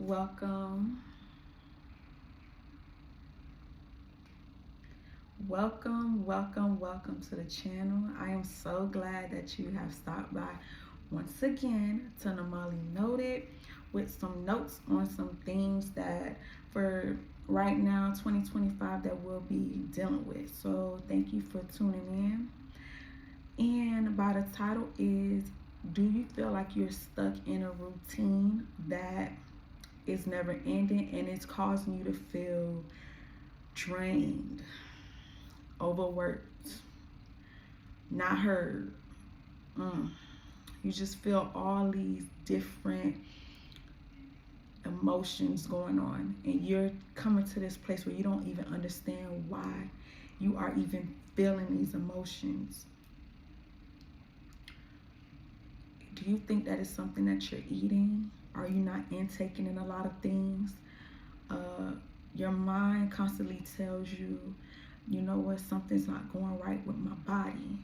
Welcome, welcome to the channel. I am so glad that you have stopped by once again to Namali Noted with some notes on some things that for right now, 2025, that we'll be dealing with. So, thank you for tuning in. And by the title is, do you feel like you're stuck in a routine that is never ending and it's causing you to feel drained, overworked, not heard? You just feel all these different emotions going on, and you're coming to this place where you don't even understand why you are even feeling these emotions. Do you think that is something that you're eating? Are you not intaking in a lot of things? Your mind constantly tells you, you know what, something's not going right with my body.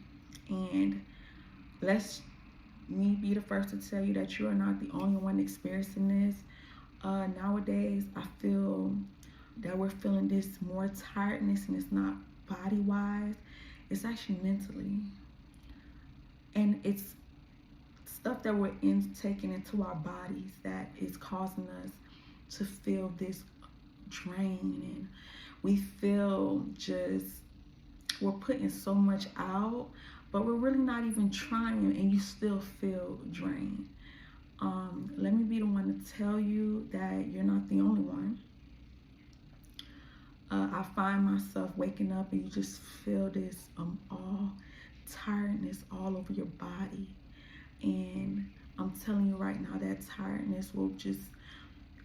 And let's me be the first to tell you that you are not the only one experiencing this. Nowadays, I feel that we're feeling this more tiredness, and it's not body wise, it's actually mentally. And it's stuff that we're taking into our bodies that is causing us to feel this drain, and we feel just we're putting so much out, but we're really not even trying, and you still feel drained. Let me be the one to tell you that you're not the only one. I find myself waking up and you just feel this all tiredness all over your body, and I'm telling you right now that tiredness will just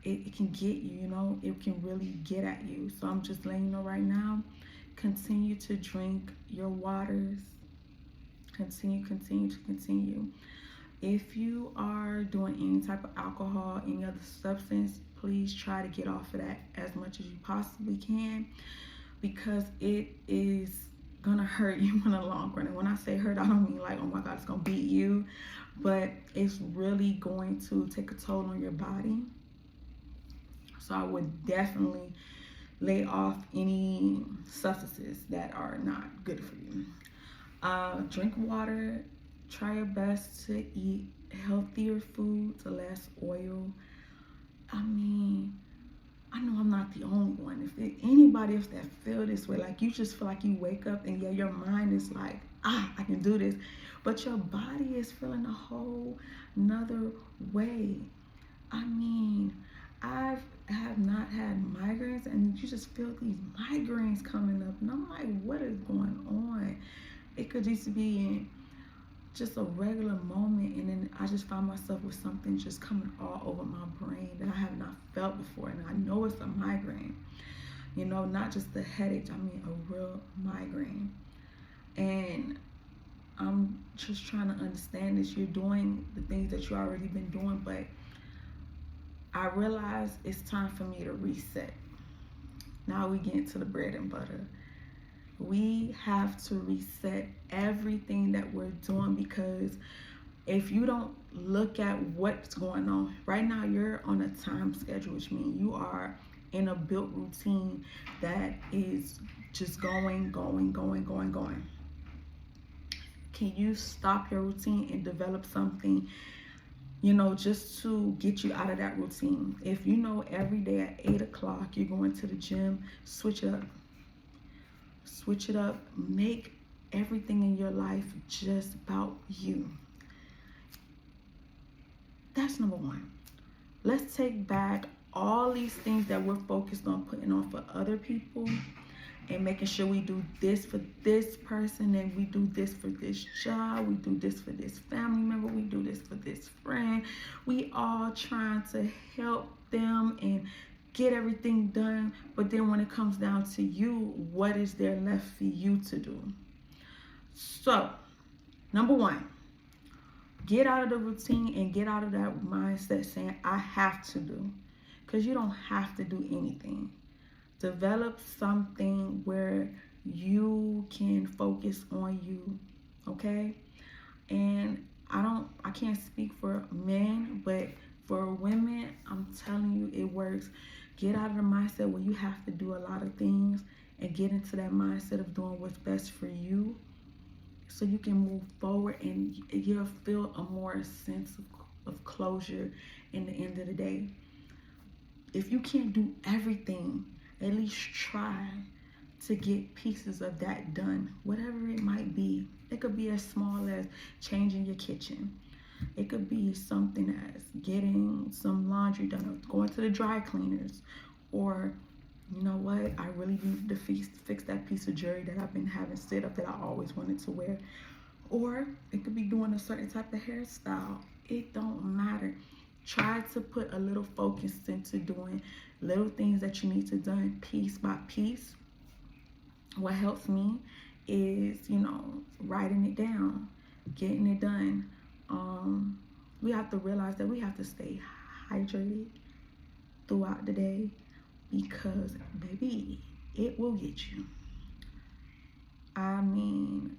it can get you, it can really get at you. So I'm just letting you know right now, continue to drink your waters. Continue. If you are doing any type of alcohol, any other substance, please try to get off of that as much as you possibly can, because it is gonna hurt you in the long run. And when I say hurt, I don't mean like, oh my God, it's gonna beat you, but it's really going to take a toll on your body. So I would definitely lay off any substances that are not good for you. Drink water. Try your best to eat healthier foods, less oil. I mean, I know I'm not the only one. If anybody else that feel this way, like you just feel like you wake up and yeah, your mind is like, I can do this, but your body is feeling a whole another way. I mean, have not had migraines, and you just feel these migraines coming up, and I'm like, what is going on? It could just be just a regular moment, and then I just find myself with something just coming all over my brain that I have not felt before, and I know it's a migraine. Not just the headache, I mean a real migraine. And I'm just trying to understand this. You're doing the things that you already been doing, but I realize it's time for me to reset. Now we get into the bread and butter. We have to reset everything that we're doing, because if you don't look at what's going on right now, you're on a time schedule, which means you are in a built routine that is just going. Can you stop your routine and develop something, just to get you out of that routine? If you know every day at 8 o'clock you're going to the gym, switch it up. Make everything in your life just about you. That's number one. Let's take back all these things that we're focused on putting on for other people, and making sure we do this for this person, and we do this for this job, we do this for this family member, we do this for this friend. We all trying to help them and get everything done, but then when it comes down to you, what is there left for you to do? So, number one, get out of the routine and get out of that mindset saying I have to do, because you don't have to do anything. Develop something where you can focus on you, okay? And I can't speak for men, but For women, I'm telling you, it works. Get out of the mindset where you have to do a lot of things and get into that mindset of doing what's best for you so you can move forward and you'll feel a more sense of closure in the end of the day. If you can't do everything, at least try to get pieces of that done, whatever it might be. It could be as small as changing your kitchen. It could be something as getting some laundry done or going to the dry cleaners. Or, you know what, I really need to fix that piece of jewelry that I've been having sit up that I always wanted to wear. Or it could be doing a certain type of hairstyle. It don't matter. Try to put a little focus into doing little things that you need to do piece by piece. What helps me is, writing it down, getting it done. We have to realize that we have to stay hydrated throughout the day because, baby, it will get you. I mean,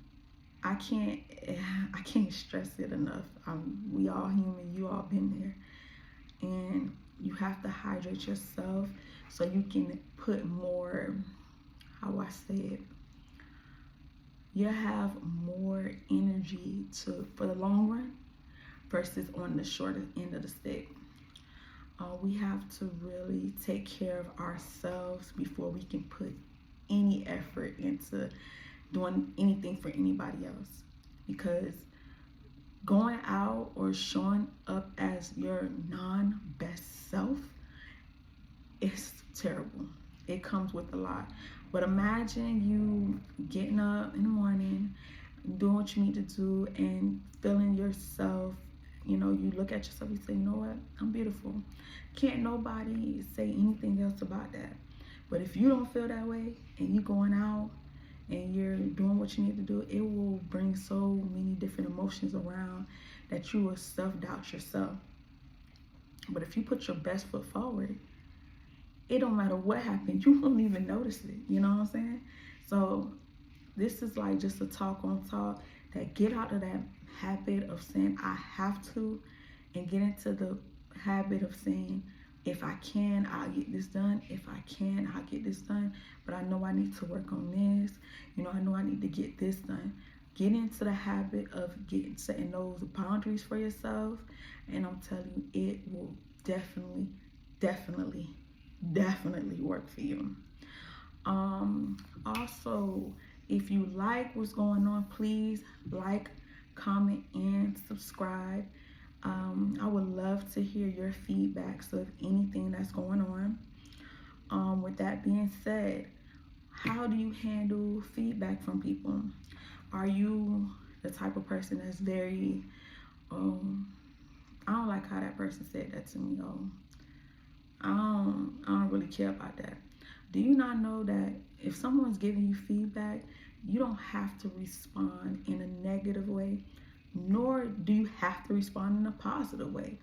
I can't stress it enough. We all human. You all been there. And you have to hydrate yourself so you can put more, how I say it, you have more energy for the long run versus on the shorter end of the stick. We have to really take care of ourselves before we can put any effort into doing anything for anybody else. Because going out or showing up as your non-best self is terrible. It comes with a lot. But imagine you getting up in the morning, doing what you need to do, and feeling yourself. You look at yourself, you say, you know what, I'm beautiful. Can't nobody say anything else about that. But if you don't feel that way and you going out and you're doing what you need to do, it will bring so many different emotions around that you will self-doubt yourself. But if you put your best foot forward, it don't matter what happens, you won't even notice it. You know what I'm saying? So this is like just a talk on talk that get out of that habit of saying I have to and get into the habit of saying if I can, I'll get this done. If I can, I'll get this done. But I know I need to work on this. I know I need to get this done. Get into the habit of setting those boundaries for yourself. And I'm telling you, it will definitely work for you. Also, if you like what's going on, please like, comment, and subscribe. I would love to hear your feedback, so if anything that's going on. With that being said, how do you handle feedback from people? Are you the type of person that's very, I don't like how that person said that to me, I don't really care about that. Do you not know that if someone's giving you feedback, you don't have to respond in a negative way, nor do you have to respond in a positive way.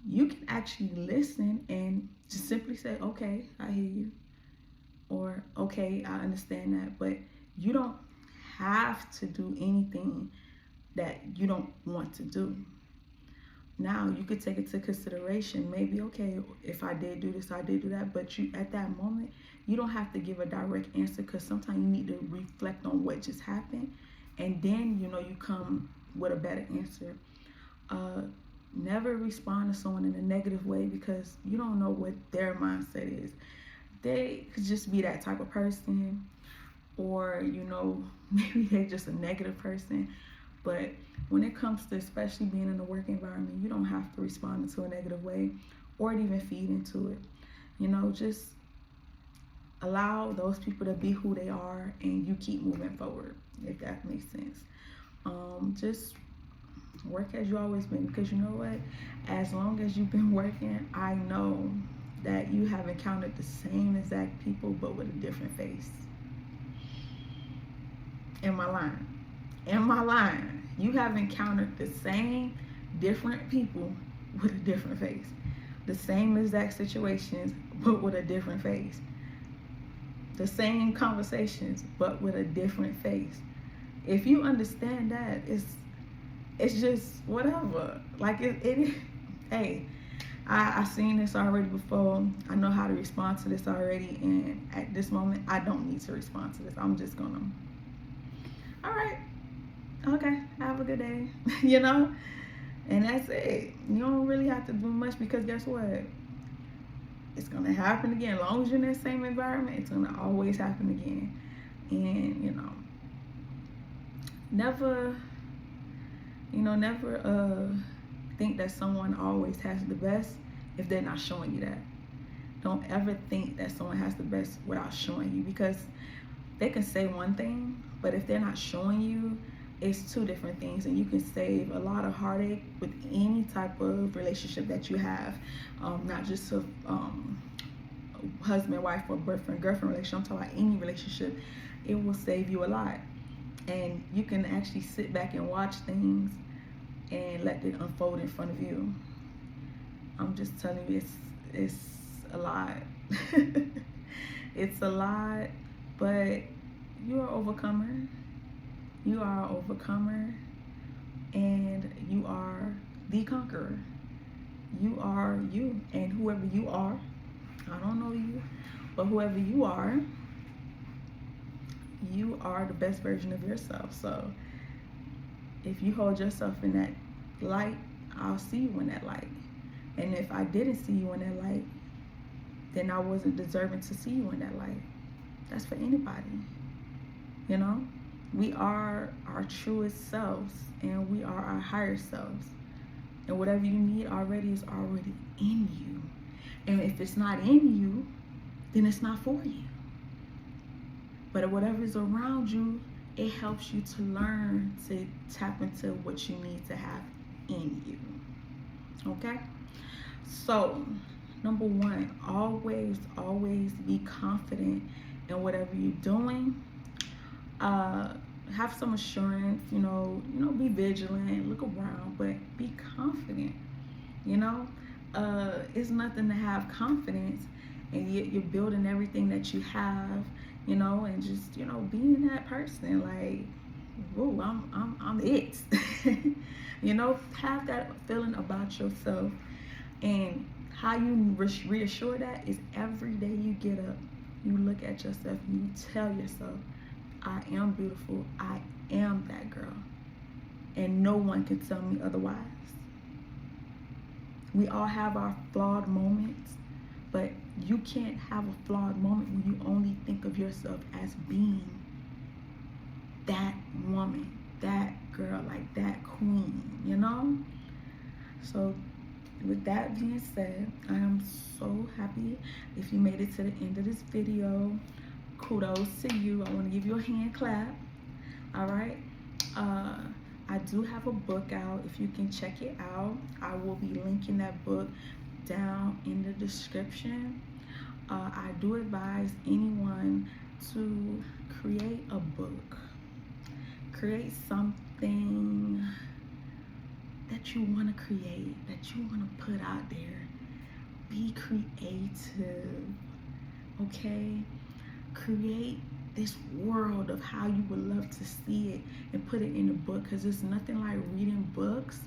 You can actually listen and just simply say, okay, I hear you, or okay, I understand that, but you don't have to do anything that you don't want to do. Now you could take it to consideration. Maybe, okay, if I did do this, I did do that, but you at that moment, you don't have to give a direct answer, because sometimes you need to reflect on what just happened, and then you come with a better answer. Never respond to someone in a negative way, because you don't know what their mindset is. They could just be that type of person, or maybe they're just a negative person. But when it comes to especially being in a work environment, you don't have to respond into a negative way or even feed into it. Just allow those people to be who they are, and you keep moving forward, if that makes sense. Just work as you always been, because you know what? As long as you've been working, I know that you have encountered the same exact people, but with a different face. Am I lying? You have encountered the same different people with a different face. The same exact situations, but with a different face. The same conversations, but with a different face. If you understand that, it's just whatever. Like hey, I seen this already before. I know how to respond to this already, and at this moment, I don't need to respond to this. I'm just gonna, all right, okay, have a good day, you know, and that's it. You don't really have to do much because guess what? It's gonna happen again. As long as you're in that same environment, it's gonna always happen again. And never, never think that someone always has the best if they're not showing you that. Don't ever think that someone has the best without showing you, because they can say one thing, but if they're not showing you, it's two different things, and you can save a lot of heartache with any type of relationship that you have, not just a husband, wife, or boyfriend, girlfriend relationship. I'm talking about any relationship. It will save you a lot, and you can actually sit back and watch things and let it unfold in front of you. I'm just telling you, it's a lot. It's a lot, but you are overcomer. You are an overcomer, and you are the conqueror. You are you, and whoever you are, I don't know you, but whoever you are the best version of yourself. So if you hold yourself in that light, I'll see you in that light. And if I didn't see you in that light, then I wasn't deserving to see you in that light. That's for anybody. We are our truest selves, and we are our higher selves. And whatever you need already is already in you. And if it's not in you, then it's not for you. But whatever is around you, it helps you to learn to tap into what you need to have in you. Okay? So, number one, always be confident in whatever you're doing. Have some assurance, be vigilant, look around, but be confident. It's nothing to have confidence and yet you're building everything that you have, and just, being that person like, whoa, I'm it. Have that feeling about yourself. And how you reassure that is every day you get up, you look at yourself, and you tell yourself, I am beautiful, I am that girl, and no one can tell me otherwise. We all have our flawed moments, but you can't have a flawed moment when you only think of yourself as being that woman, that girl, like that queen, So with that being said, I am so happy if you made it to the end of this video. Kudos to you. I want to give you a hand clap. All right. I do have a book out. If you can check it out, I will be linking that book down in the description. I do advise anyone to create a book. Create something that you want to create, that you want to put out there. Be creative, okay? Create this world of how you would love to see it and put it in a book, because there's nothing like reading books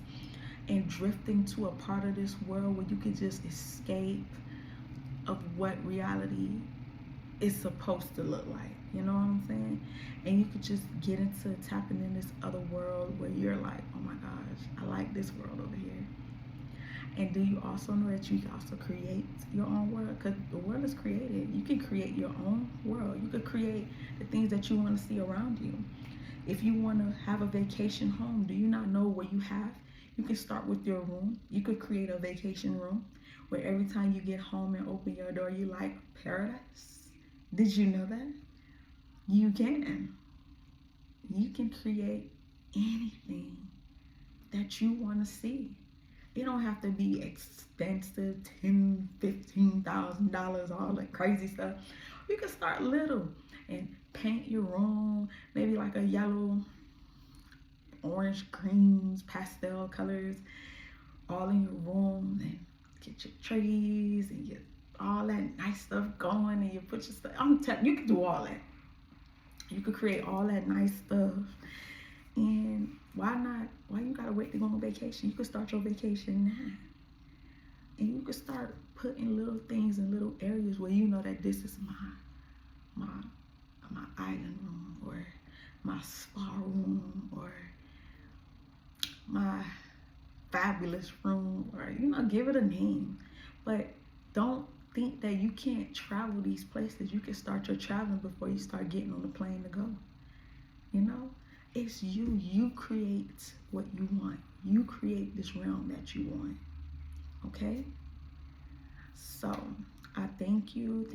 and drifting to a part of this world where you can just escape of what reality is supposed to look like. You know what I'm saying? And you could just get into tapping in this other world where you're like, oh my gosh, I like this world over here. And do you also know that you can also create your own world? Because the world is created. You can create your own world. You could create the things that you want to see around you. If you want to have a vacation home, do you not know what you have? You can start with your room. You could create a vacation room where every time you get home and open your door, you like paradise. Did you know that? You can. You can create anything that you want to see. It don't have to be expensive, $10,000, $15,000, all that crazy stuff. You can start little and paint your room, maybe like a yellow, orange, greens, pastel colors, all in your room, and get your trees and get all that nice stuff going, and you put your stuff. I'm telling you, can do all that. You could create all that nice stuff. And why not? Why you gotta wait to go on vacation? You could start your vacation now. And you can start putting little things in little areas where you know that this is my island room, or my spa room, or my fabulous room, or give it a name. But don't think that you can't travel these places. You can start your traveling before you start getting on the plane to go. It's you. You create what you want. You create this realm that you want. Okay? So I thank you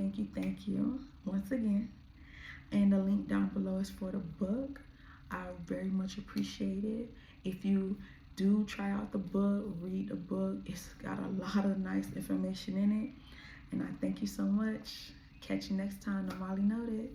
once again. And the link down below is for the book. I very much appreciate it. If you do try out the book, read the book. It's got a lot of nice information in it. And I thank you so much. Catch you next time. Normally noted.